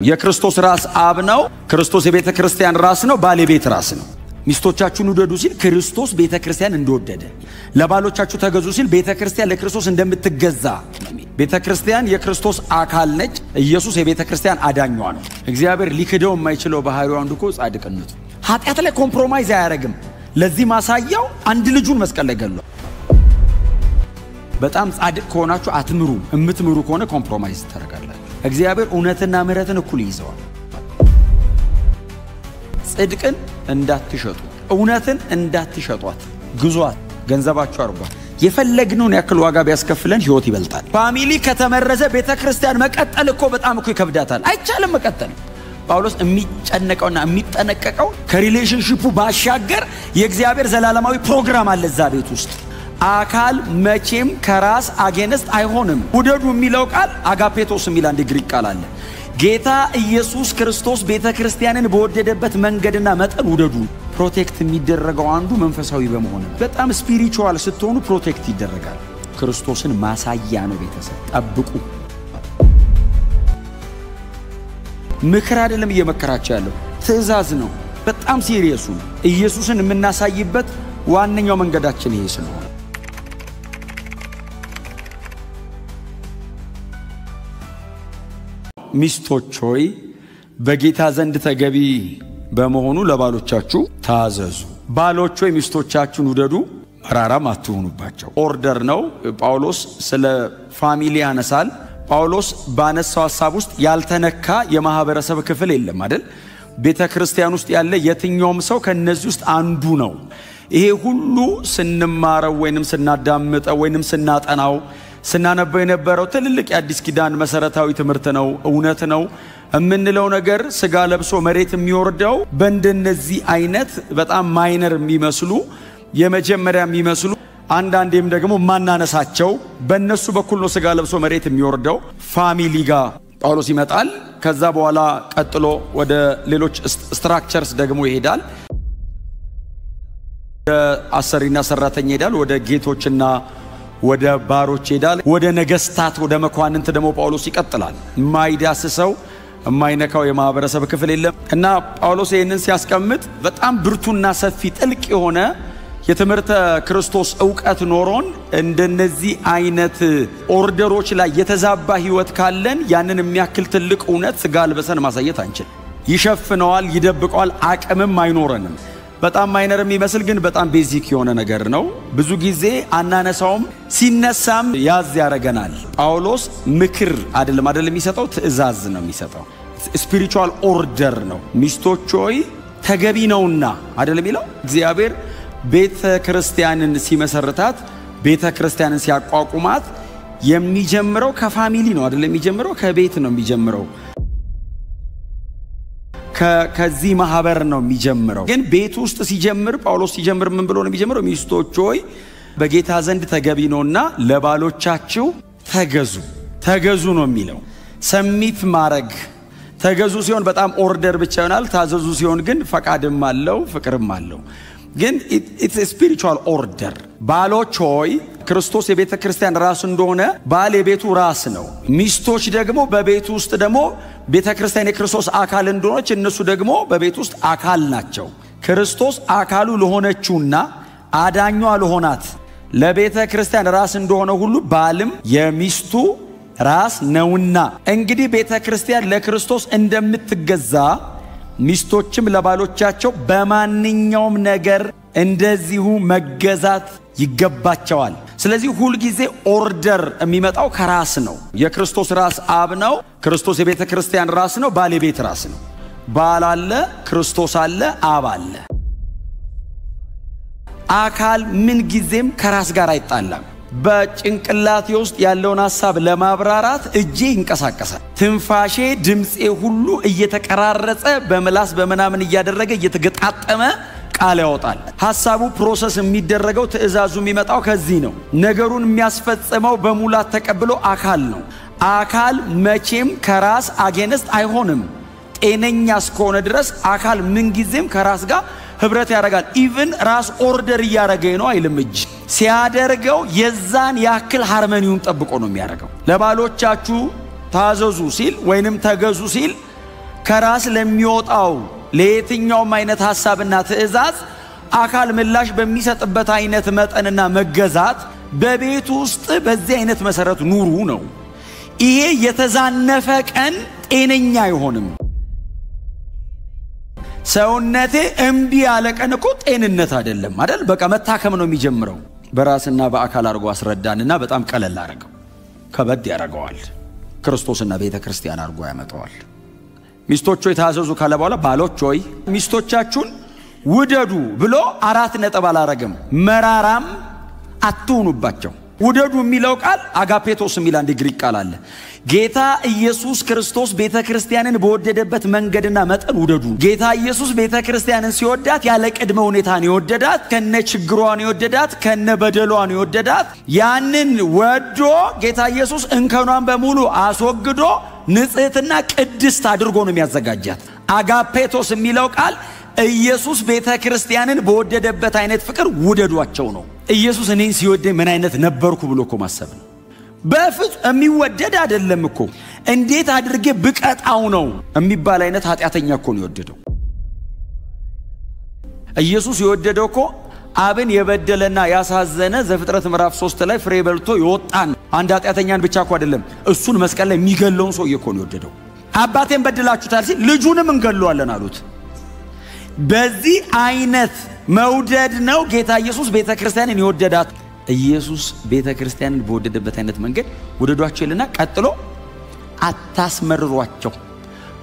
የክርስቶስ ራስ አብ ነው ክርስቶስ የቤተ ክርስቲያን ራስ ነው ባለቤት ራስ ነው ሚስቶቻችሁን ውደዱ ሲል ክርስቶስ ቤተ ክርስቲያን እንደወደደ ለባሎቻችሁ ተገዙ ሲል ቤተ ክርስቲያን ለክርስቶስ እንደምትገዛ ቤተ ክርስቲያን የክርስቶስ አካል ነች ኢየሱስ የቤተ ክርስቲያን አዳኛዋ ነው እግዚአብሔር ሊክደው የማይችለው ባህሪው አንዱ እኮ ጻድቅነቱ ኃጢአት ላይ ኮምፕሮማይዝ አያረግም ለዚህ ማሳያው አንድ ልጁን መስቀል ላይ ገሏል በጣም ጻድቅ ከሆናችሁ አትምሩ እምትምሩ ከሆነ ኮምፕሮማይዝ ታረጋላችሁ እግዚአብሔር እውነትና ምህረትን እኩል ይዘዋል ጽድቅን እንዳትሸጡ እውነትን እንዳትሸጧት ግዟት ገንዘባችሁ አርጓት የፈለግነውን ያክል ዋጋ ቢያስከፍለን ህይወት ይበልጣል ፋሚሊ ከተመረዘ ቤተ ክርስቲያን መቀጠል እኮ በጣም እኮ ይከብዳታል አይቻልም መቀጠል ጳውሎስ የሚጨነቀውና የሚጠነቀቀው ከሪሌሽንሺፑ ባሻገር የእግዚአብሔር ዘላለማዊ ፕሮግራም አለ እዛ ቤት ውስጥ አካል መቼም ከራስ አጌንስት አይሆንም ውደዱ የሚለው ቃል አጋፔቶስ የሚል አንድ ግሪክ ቃል አለ ጌታ ኢየሱስ ክርስቶስ ቤተ ክርስቲያንን በወደደበት መንገድና መጠን ውደዱ ፕሮቴክት የሚደረገው አንዱ መንፈሳዊ በመሆኑ በጣም ስፒሪቹዋል ስትሆኑ ፕሮቴክት ይደረጋል ክርስቶስን ማሳያ ነው ቤተሰብ ጠብቁ ምክር አይደለም እየመከራችሁ ያለው ትእዛዝ ነው በጣም ሲሪየስ ነው ኢየሱስን የምናሳይበት ዋነኛው መንገዳችን ይሄ ስለሆነ ሚስቶች ሆይ በጌታ ዘንድ ተገቢ በመሆኑ ለባሎቻችሁ ታዘዙ ባሎች ሆይ ሚስቶቻችሁን ውደዱ መራራም አትሁኑባቸው ኦርደር ነው ጳውሎስ ስለ ፋሚሊ ያነሳል ጳውሎስ ባነሳው ሐሳብ ውስጥ ያልተነካ የማህበረሰብ ክፍል የለም አይደል ቤተ ክርስቲያን ውስጥ ያለ የትኛውም ሰው ከነዚህ ውስጥ አንዱ ነው ይሄ ሁሉ ስንማረው ወይንም ስናዳምጠው ወይንም ስናጠናው ስናነበው የነበረው ትልልቅ የአዲስ ኪዳን መሰረታዊ ትምህርት ነው እውነት ነው እምንለው ነገር ስጋ ለብሶ መሬት የሚወርደው በእንደነዚህ አይነት በጣም ማይነር የሚመስሉ የመጀመሪያ የሚመስሉ አንዳንዴም ደግሞ ማናነሳቸው በእነሱ በኩል ነው ስጋ ለብሶ መሬት የሚወርደው ፋሚሊ ጋር ጳውሎስ ይመጣል ከዛ በኋላ ቀጥሎ ወደ ሌሎች ስትራክቸርስ ደግሞ ይሄዳል አሰሪና ሰራተኛ ይሄዳል ወደ ጌቶችና ወደ ባሮች ይሄዳል ወደ ነገስታት ወደ መኳንንት ደግሞ ጳውሎስ ይቀጥላል ማይዳስሰው የማይነካው የማህበረሰብ ክፍል የለም እና ጳውሎስ ይሄንን ሲያስቀምጥ በጣም ብርቱና ሰፊ ጥልቅ የሆነ የትምህርተ ክርስቶስ ዕውቀት ኖሮን እንደነዚህ አይነት ኦርደሮች ላይ የተዛባ ህይወት ካለን ያንን የሚያክል ትልቅ እውነት ስጋ ለበሰን ማሳየት አንችል ይሸፍነዋል ይደብቀዋል አቅምም አይኖረንም በጣም ማይነር የሚመስል ግን በጣም ቤዚክ የሆነ ነገር ነው ብዙ ጊዜ አናነሳውም ሲነሳም ያዝ ያረጋናል ጳውሎስ ምክር አይደለም የሚሰጠው ትእዛዝ ነው የሚሰጠው ስፒሪቹዋል ኦርደር ነው ሚስቶች ሆይ ተገቢ ነውና አይደለም ይለው እግዚአብሔር ቤተ ክርስቲያንን ሲመሰርታት ቤተ ክርስቲያንን ሲያቋቁማት የሚጀምረው ከፋሚሊ ነው አይደለም የሚጀምረው ከቤት ነው የሚጀምረው ከዚህ ማህበር ነው የሚጀምረው ግን ቤት ውስጥ ሲጀምር ጳውሎስ ሲጀምር ምን ብሎ ነው የሚጀምረው ሚስቶች ሆይ በጌታ ዘንድ ተገቢ ነውና ለባሎቻችሁ ተገዙ ነው የሚለው ሰሚት ማረግ ተገዙ ሲሆን በጣም ኦርደር ብቻ ይሆናል ታዘዙ ሲሆን ግን ፈቃድም አለው ፍቅርም አለው ግን it's a spiritual order ባሎች ሆይ ክርስቶስ የቤተ ክርስቲያን ራስ እንደሆነ ባል የቤቱ ራስ ነው ሚስቶች ደግሞ በቤቱ ውስጥ ደግሞ ቤተ ክርስቲያን የክርስቶስ አካል እንደሆነች እነሱ ደግሞ በቤቱ ውስጥ አካል ናቸው ክርስቶስ አካሉ ለሆነችውና አዳኟ ለሆናት ለቤተ ክርስቲያን ራስ እንደሆነ ሁሉ ባልም የሚስቱ ራስ ነውና እንግዲህ ቤተ ክርስቲያን ለክርስቶስ እንደምትገዛ ሚስቶችም ለባሎቻቸው በማንኛውም ነገር እንደዚሁ መገዛት ይገባቸዋል ስለዚህ ሁሉ ጊዜ ኦርደር የሚመጣው ከራስ ነው የክርስቶስ ራስ አብ ነው ክርስቶስ የቤተ ክርስቲያን ራስ ነው ባለቤት ራስ ነው ባል አለ ክርስቶስ አለ አብ አለ አካል ምን ጊዜም ከራስ ጋር አይጣላም በጭንቅላቴ ውስጥ ያለውን ሐሳብ ለማብራራት እጄ ይንቀሳቀሳል ትንፋሼ ድምጼ ሁሉ እየተቀራረጸ በመላስ በመናምን እያደረገ እየተገጣጠመ ቃል ያወጣል ሐሳቡ ፕሮሰስ የሚደረገው ትእዛዙ የሚመጣው ከዚህ ነው ነገሩን የሚያስፈጽመው በሙላት ተቀብሎ አካል ነው አካል መቼም ከራስ አጌንስት አይሆንም ጤነኛ እስከሆነ ድረስ አካል ምን ጊዜም ከራስ ጋር ህብረት ያደርጋል ኢቭን ራስ ኦርደር ያደርገኝ ነው አይልም እጅ ሲያደርገው የዛን ያክል ሃርመኒውን ጠብቆ ነው የሚያደርገው ለባሎቻችሁ ታዘዙ ሲል ወይንም ተገዙ ሲል ከራስ ለሚወጣው ለየትኛውም አይነት ሐሳብና ትእዛዝ አካል ምላሽ በሚሰጥበት አይነት መጠንና መገዛት በቤት ውስጥ በዚህ አይነት መሰረት ኑሩ ነው። ይሄ የተዛነፈ ቀን ጤነኛ አይሆንም። ሰውነቴ እምቢ ያለ ቀን እኮ ጤንነት አይደለም አይደል? በቃ መታከም ነው የሚጀምረው። በራስና በአካል አድርጎ አስረዳንና በጣም ቀለል አደረገው። ከበድ ያደርገዋል። ክርስቶስና ቤተ ክርስቲያን አድርጎ ያመጣዋል። ሚስቶች ሆይ ታዘዙ ካለ በኋላ ባሎች ሆይ ሚስቶቻችሁን ውደዱ ብሎ 4 ነጥብ አላረገም። መራራም አትሁኑባቸው። ውደዱ የሚለው ቃል አጋፔቶስ የሚል አንድ ግሪክ ቃል አለ። ጌታ ኢየሱስ ክርስቶስ ቤተ ክርስቲያንን በወደደበት መንገድና መጠን ውደዱ። ጌታ ኢየሱስ ቤተ ክርስቲያንን ሲወዳት ያለ ቅድመ ሁኔታ ነው የወደዳት። ከነ ችግሯ ነው የወደዳት፣ ከነ በደሏ ነው የወደዳት። ያንን ወዶ ጌታ ኢየሱስ እንከኗን በሙሉ አስወግዶ ንጽሕትና ቅድስት አድርጎ ነው የሚያዘጋጃት። አጋፔቶስ የሚለው ቃል ኢየሱስ ቤተ ክርስቲያንን በወደደበት አይነት ፍቅር ውደዷቸው ነው። ኢየሱስ እኔን ሲወደኝ ምን አይነት ነበርኩ ብሎ እኮ ማሰብ ነው። በፍጹም የሚወደድ አይደለም እኮ እንዴት አድርጌ ብቀጣው ነው የሚባል አይነት ኃጢአተኛ እኮ ነው የወደደው። ኢየሱስ የወደደው እኮ አብን የበደለና ያሳዘነ ዘፍጥረት ምዕራፍ 3 ላይ ፍሬ በልቶ ይወጣን አንድ ኃጢአተኛን ብቻ እኮ አይደለም እሱን መስቀል ላይ የሚገለውን ሰው እኮ ነው የወደደው። አባቴን በድላችሁታል ሲል ልጁንም እንገለዋለን አሉት። በዚህ አይነት መውደድ ነው ጌታ ኢየሱስ ቤተ ክርስቲያንን የወደዳት። ኢየሱስ ቤተ ክርስቲያንን በወደደበት አይነት መንገድ ወደዷቸው ይልና ቀጥሎ አታስመርሯቸው።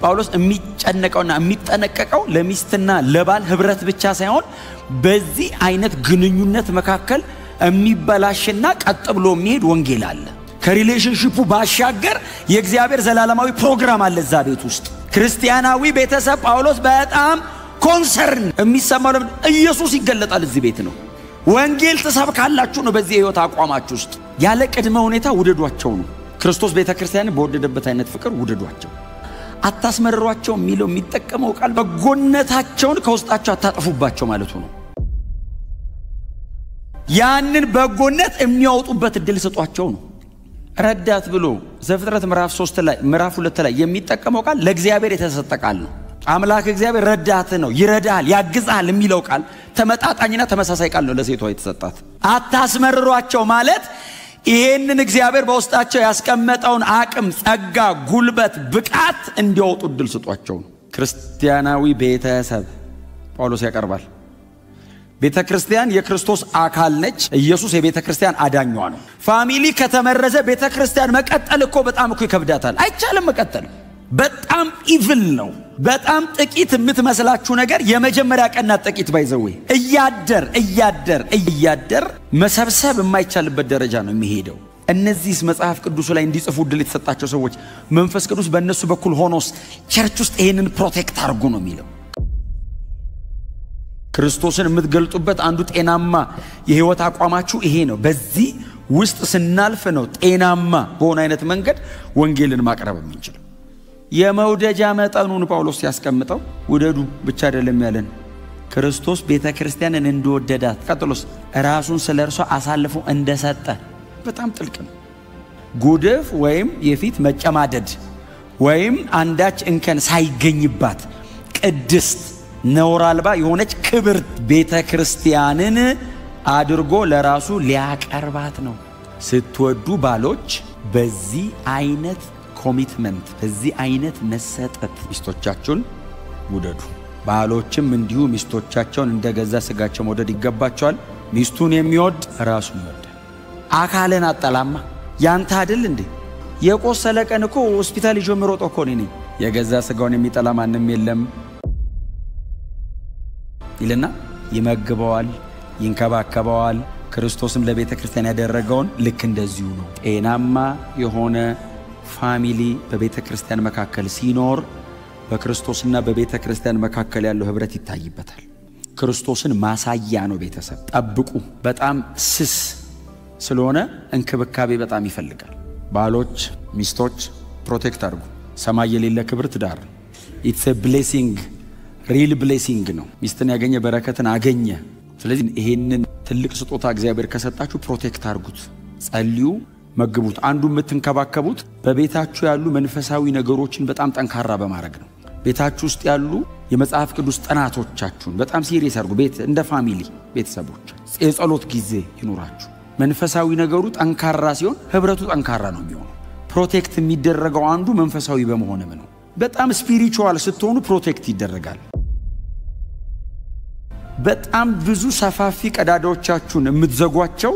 ጳውሎስ የሚጨነቀውና የሚጠነቀቀው ለሚስትና ለባል ህብረት ብቻ ሳይሆን በዚህ አይነት ግንኙነት መካከል የሚበላሽና ቀጥ ብሎ የሚሄድ ወንጌል አለ። ከሪሌሽንሺፑ ባሻገር የእግዚአብሔር ዘላለማዊ ፕሮግራም አለ እዛ ቤት ውስጥ። ክርስቲያናዊ ቤተሰብ ጳውሎስ በጣም ኮንሰርን የሚሰማው ኢየሱስ ይገለጣል እዚህ ቤት ነው። ወንጌል ተሰብካላችሁ ነው በዚህ ህይወት አቋማችሁ ውስጥ ያለ ቅድመ ሁኔታ ውደዷቸው ነው። ክርስቶስ ቤተ ክርስቲያንን በወደደበት አይነት ፍቅር ውደዷቸው። አታስመርሯቸው የሚለው የሚጠቀመው ቃል በጎነታቸውን ከውስጣቸው አታጠፉባቸው ማለቱ ነው። ያንን በጎነት የሚያወጡበት እድል ሰጧቸው ነው። ረዳት ብሎ ዘፍጥረት ምዕራፍ 3 ላይ ምዕራፍ 2 ላይ የሚጠቀመው ቃል ለእግዚአብሔር የተሰጠ ቃል ነው። አምላክ እግዚአብሔር ረዳት ነው፣ ይረዳል፣ ያግዛል የሚለው ቃል ተመጣጣኝና ተመሳሳይ ቃል ነው ለሴቷ የተሰጣት። አታስመርሯቸው ማለት ይሄንን እግዚአብሔር በውስጣቸው ያስቀመጠውን አቅም፣ ጸጋ፣ ጉልበት፣ ብቃት እንዲያወጡ እድል ሰጧቸው። ክርስቲያናዊ ቤተሰብ ጳውሎስ ያቀርባል። ቤተ ክርስቲያን የክርስቶስ አካል ነች። ኢየሱስ የቤተ ክርስቲያን አዳኟ ነው። ፋሚሊ ከተመረዘ ቤተ ክርስቲያን መቀጠል እኮ በጣም እኮ ይከብዳታል። አይቻልም መቀጠል። በጣም ኢቭል ነው። በጣም ጥቂት የምትመስላችሁ ነገር የመጀመሪያ ቀንና ጥቂት ባይዘው እያደር መሰብሰብ የማይቻልበት ደረጃ ነው የሚሄደው። እነዚህ መጽሐፍ ቅዱስ ላይ እንዲጽፉ ድል የተሰጣቸው ሰዎች መንፈስ ቅዱስ በእነሱ በኩል ሆኖስ ቸርች ውስጥ ይሄንን ፕሮቴክት አድርጉ ነው የሚለው። ክርስቶስን የምትገልጡበት አንዱ ጤናማ የህይወት አቋማችሁ ይሄ ነው። በዚህ ውስጥ ስናልፍ ነው ጤናማ በሆነ አይነት መንገድ ወንጌልን ማቅረብ የምንችለው። የመውደጃ መጠኑን ጳውሎስ ያስቀምጠው ውደዱ ብቻ አይደለም ያለን፣ ክርስቶስ ቤተ ክርስቲያንን እንደወደዳት ቀጥሎስ ራሱን ስለርሷ አሳልፎ እንደሰጠ። በጣም ጥልቅ ነው። ጉድፍ ወይም የፊት መጨማደድ ወይም አንዳች እንከን ሳይገኝባት ቅድስት ነውር አልባ የሆነች ክብርት ቤተ ክርስቲያንን አድርጎ ለራሱ ሊያቀርባት ነው። ስትወዱ ባሎች በዚህ አይነት ኮሚትመንት፣ በዚህ አይነት መሰጠት ሚስቶቻችሁን ውደዱ። ባሎችም እንዲሁ ሚስቶቻቸውን እንደገዛ ስጋቸው መውደድ ይገባቸዋል። ሚስቱን የሚወድ ራሱን ይወዳል። አካልን አጠላማ ያንተ አይደል እንዴ? የቆሰለ ቀን እኮ ሆስፒታል ይዞ ምሮጦ እኮ ነኝ። የገዛ ስጋውን የሚጠላ ማንም የለም ይልና ይመግበዋል፣ ይንከባከበዋል። ክርስቶስም ለቤተ ክርስቲያን ያደረገውን ልክ እንደዚሁ ነው። ጤናማ የሆነ ፋሚሊ በቤተ ክርስቲያን መካከል ሲኖር በክርስቶስና በቤተ ክርስቲያን መካከል ያለው ህብረት ይታይበታል። ክርስቶስን ማሳያ ነው ቤተሰብ። ጠብቁ። በጣም ስስ ስለሆነ እንክብካቤ በጣም ይፈልጋል። ባሎች ሚስቶች ፕሮቴክት አድርጉ። ሰማይ የሌለ ክብር ትዳር ኢትስ ኤ ብሌሲንግ፣ ሪል ብሌሲንግ ነው። ሚስትን ያገኘ በረከትን አገኘ። ስለዚህ ይሄንን ትልቅ ስጦታ እግዚአብሔር ከሰጣችሁ ፕሮቴክት አድርጉት፣ ጸልዩ፣ መግቡት። አንዱ የምትንከባከቡት በቤታችሁ ያሉ መንፈሳዊ ነገሮችን በጣም ጠንካራ በማድረግ ነው። ቤታችሁ ውስጥ ያሉ የመጽሐፍ ቅዱስ ጥናቶቻችሁን በጣም ሲሪየስ አድርጉ። ቤት እንደ ፋሚሊ ቤተሰቦች የጸሎት ጊዜ ይኑራችሁ። መንፈሳዊ ነገሩ ጠንካራ ሲሆን ህብረቱ ጠንካራ ነው የሚሆነው። ፕሮቴክት የሚደረገው አንዱ መንፈሳዊ በመሆንም ነው። በጣም ስፒሪቹዋል ስትሆኑ ፕሮቴክት ይደረጋል። በጣም ብዙ ሰፋፊ ቀዳዳዎቻችሁን የምትዘጓቸው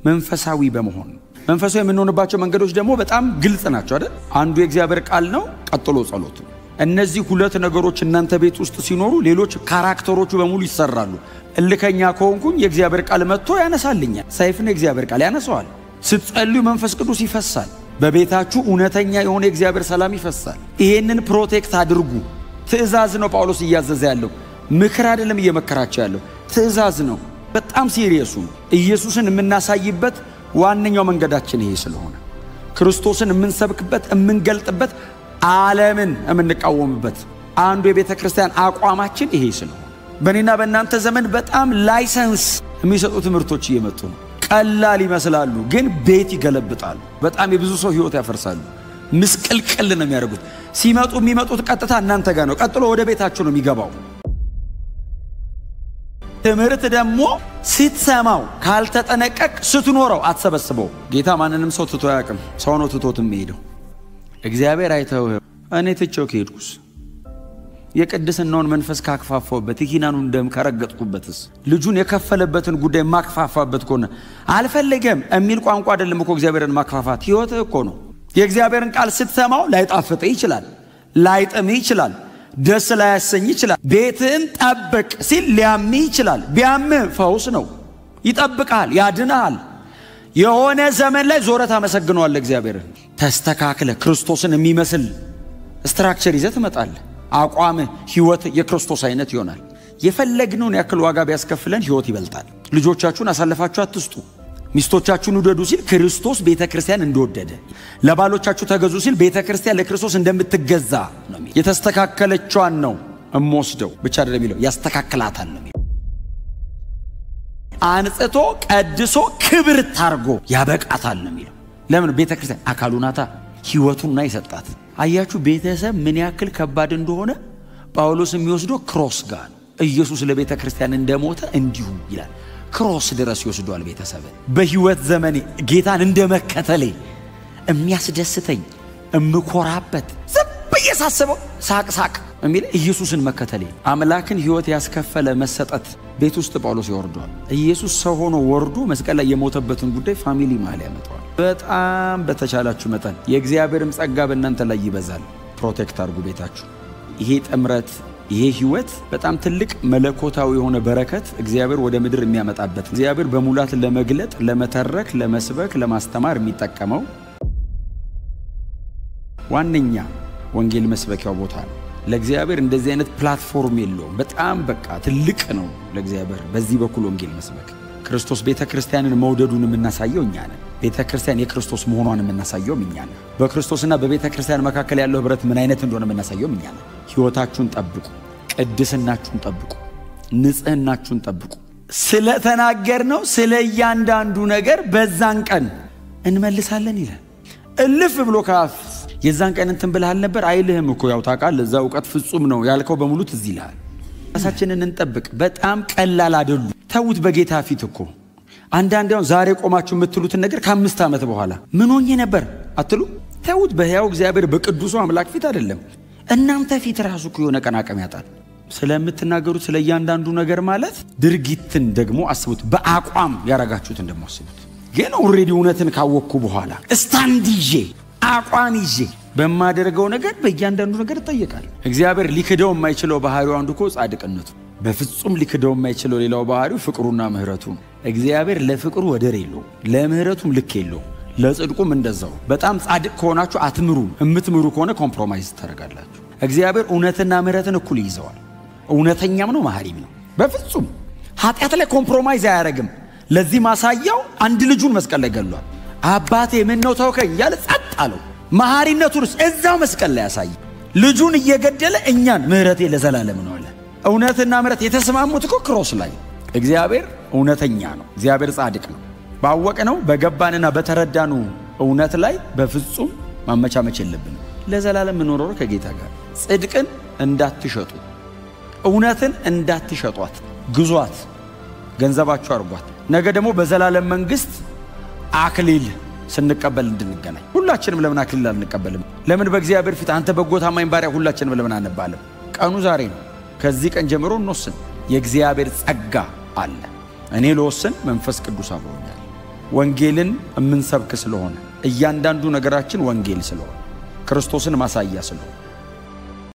መንፈሳዊ በመሆን መንፈሳዊ የምንሆንባቸው መንገዶች ደግሞ በጣም ግልጽ ናቸው አይደል? አንዱ የእግዚአብሔር ቃል ነው፣ ቀጥሎ ጸሎት። እነዚህ ሁለት ነገሮች እናንተ ቤት ውስጥ ሲኖሩ ሌሎች ካራክተሮቹ በሙሉ ይሰራሉ። እልከኛ ከሆንኩኝ የእግዚአብሔር ቃል መጥቶ ያነሳልኛል። ሰይፍን የእግዚአብሔር ቃል ያነሳዋል። ስትጸልዩ መንፈስ ቅዱስ ይፈሳል። በቤታችሁ እውነተኛ የሆነ የእግዚአብሔር ሰላም ይፈሳል። ይሄንን ፕሮቴክት አድርጉ። ትእዛዝ ነው ጳውሎስ እያዘዘ ያለው፣ ምክር አይደለም እየመከራቸው ያለው፣ ትእዛዝ ነው። በጣም ሲሪየሱ ኢየሱስን የምናሳይበት ዋነኛው መንገዳችን ይሄ ስለሆነ ክርስቶስን የምንሰብክበት የምንገልጥበት ዓለምን የምንቃወምበት አንዱ የቤተ ክርስቲያን አቋማችን ይሄ ስለሆነ በእኔና በእናንተ ዘመን በጣም ላይሰንስ የሚሰጡ ትምህርቶች እየመጡ ነው። ቀላል ይመስላሉ፣ ግን ቤት ይገለብጣሉ። በጣም የብዙ ሰው ህይወት ያፈርሳሉ። ምስቅልቅል ነው የሚያደርጉት። ሲመጡ የሚመጡት ቀጥታ እናንተ ጋር ነው፣ ቀጥሎ ወደ ቤታችሁ ነው የሚገባው። ትምህርት ደግሞ ስትሰማው ካልተጠነቀቅ ስትኖረው አትሰበስበው። ጌታ ማንንም ሰው ትቶ ያቅም፣ ሰው ነው ትቶት የሚሄደው። እግዚአብሔር አይተው እኔ ትቼው ከሄድኩስ የቅድስናውን መንፈስ ካክፋፋውበት የኪዳኑን ደም ካረገጥኩበትስ ልጁን የከፈለበትን ጉዳይ ማክፋፋበት ከሆነ አልፈልገም የሚል ቋንቋ አይደለም እኮ እግዚአብሔርን ማክፋፋት ህይወት እኮ ነው። የእግዚአብሔርን ቃል ስትሰማው ላይጣፍጥ ይችላል፣ ላይጥም ይችላል፣ ደስ ላያሰኝ ይችላል። ቤትን ጠብቅ ሲል ሊያም ይችላል። ቢያም ፈውስ ነው፣ ይጠብቃል፣ ያድናል። የሆነ ዘመን ላይ ዞረት አመሰግነዋል እግዚአብሔርን። ተስተካክለ ክርስቶስን የሚመስል ስትራክቸር ይዘህ ትመጣለህ። አቋም ህይወት የክርስቶስ አይነት ይሆናል። የፈለግነውን ያክል ዋጋ ቢያስከፍለን ህይወት ይበልጣል። ልጆቻችሁን አሳልፋችሁ አትስጡ። ሚስቶቻችሁን ውደዱ ሲል ክርስቶስ ቤተክርስቲያን እንደወደደ፣ ለባሎቻችሁ ተገዙ ሲል ቤተክርስቲያን ለክርስቶስ እንደምትገዛ ነው። የተስተካከለችዋን ነው እምወስደው ብቻ አይደለም የሚለው ያስተካክላታል ነው። አንጽቶ ቀድሶ ክብር ታርጎ ያበቃታል ነው የሚለው። ለምን? ቤተክርስቲያን አካሉ ናታ፣ ህይወቱና ይሰጣት። አያችሁ ቤተሰብ ምን ያክል ከባድ እንደሆነ ጳውሎስ የሚወስደው ክሮስ ጋር ነው። ኢየሱስ ለቤተክርስቲያን እንደሞተ እንዲሁ ይላል ክሮስ ድረስ ይወስዷል ቤተሰብን። በህይወት ዘመኔ ጌታን እንደመከተሌ የሚያስደስተኝ እምኮራበት ዘብዬ ሳስበው ሳቅ የሚል ኢየሱስን መከተሌ። አምላክን ህይወት ያስከፈለ መሰጠት ቤት ውስጥ ጳውሎስ ይወርዷል። ኢየሱስ ሰው ሆኖ ወርዶ መስቀል ላይ የሞተበትን ጉዳይ ፋሚሊ ማለ ያመጣዋል። በጣም በተቻላችሁ መጠን የእግዚአብሔርም ጸጋ በእናንተ ላይ ይበዛል። ፕሮቴክት አድርጉ ቤታችሁ። ይሄ ጥምረት ይሄ ህይወት በጣም ትልቅ መለኮታዊ የሆነ በረከት እግዚአብሔር ወደ ምድር የሚያመጣበት እግዚአብሔር በሙላት ለመግለጥ ለመተረክ ለመስበክ ለማስተማር የሚጠቀመው ዋነኛ ወንጌል መስበኪያው ቦታ ነው። ለእግዚአብሔር እንደዚህ አይነት ፕላትፎርም የለውም። በጣም በቃ ትልቅ ነው ለእግዚአብሔር በዚህ በኩል ወንጌል መስበክ። ክርስቶስ ቤተክርስቲያንን መውደዱን የምናሳየው እኛ ነን። ቤተክርስቲያን የክርስቶስ መሆኗን የምናሳየው እኛ ነን። በክርስቶስና በቤተክርስቲያን መካከል ያለው ህብረት ምን አይነት እንደሆነ የምናሳየው እኛ ነን። ህይወታችሁን ጠብቁ፣ ቅድስናችሁን ጠብቁ፣ ንጽህናችሁን ጠብቁ። ስለተናገርነው ስለ እያንዳንዱ ነገር በዛን ቀን እንመልሳለን ይላል። እልፍ ብሎ ካፍ የዛን ቀን እንትን ብለሃል ነበር አይልህም እኮ። ያው ታውቃለህ እዛ ዕውቀት ፍጹም ነው ያልከው በሙሉ ትዝ ይልሃል። ራሳችንን እንጠብቅ። በጣም ቀላል አይደሉ። ተውት በጌታ ፊት እኮ አንዳንዴ ዛሬ ቆማችሁ የምትሉትን ነገር ከ5 ዓመት በኋላ ምን ሆኜ ነበር አትሉ። ተውት በሕያው እግዚአብሔር በቅዱሱ አምላክ ፊት አይደለም እናንተ ፊት ራሱ እኮ የሆነ ቀን አቅም ያጣል። ስለምትናገሩት ስለ እያንዳንዱ ነገር ማለት ድርጊትን ደግሞ አስቡት። በአቋም ያረጋችሁት እንደማስቡት ግን ኦሬዲ እውነትን ካወቅኩ በኋላ ስታንድ ይዤ አቋም ይዤ በማደርገው ነገር በእያንዳንዱ ነገር እጠየቃል። እግዚአብሔር ሊክደው የማይችለው ባህሪው አንዱ እኮ ጻድቅነቱ። በፍጹም ሊክደው የማይችለው ሌላው ባህሪው ፍቅሩና ምህረቱ። እግዚአብሔር ለፍቅሩ ወደር የለው፣ ለምህረቱም ልክ የለው፣ ለጽድቁም እንደዛው። በጣም ጻድቅ ከሆናችሁ አትምሩ፣ እምትምሩ ከሆነ ኮምፕሮማይዝ ታደርጋላችሁ። እግዚአብሔር እውነትና ምህረትን እኩል ይዘዋል። እውነተኛም ነው መሐሪም ነው። በፍጹም ኃጢአት ላይ ኮምፕሮማይዝ አያደርግም። ለዚህ ማሳያው አንድ ልጁን መስቀል ላይ ገሏል። አባቴ ምን ነው ተውከኝ ያለ ጸጥ አለው። መሐሪነቱንስ እዛው መስቀል ላይ ያሳይ። ልጁን እየገደለ እኛን ምህረቴ ለዘላለም ነው አለ። እውነትና ምህረት የተስማሙት እኮ ክሮስ ላይ። እግዚአብሔር እውነተኛ ነው። እግዚአብሔር ጻድቅ ነው። ባወቅነው በገባንና በተረዳኑ እውነት ላይ በፍጹም ማመቻመች የለብንም። ለዘላለም እንኖረው ከጌታ ጋር ጽድቅን እንዳትሸጡ እውነትን እንዳትሸጧት ግዟት ገንዘባችሁ አርጓት ነገ ደግሞ በዘላለም መንግስት አክሊል ስንቀበል እንድንገናኝ ሁላችንም ለምን አክሊል አንቀበልም ለምን በእግዚአብሔር ፊት አንተ በጎ ታማኝ ባሪያ ሁላችንም ለምን አንባልም ቀኑ ዛሬ ነው ከዚህ ቀን ጀምሮ እንወስን የእግዚአብሔር ጸጋ አለ እኔ ለወስን መንፈስ ቅዱስ አብሮኛል ወንጌልን እምንሰብክ ስለሆነ እያንዳንዱ ነገራችን ወንጌል ስለሆነ ክርስቶስን ማሳያ ስለሆነ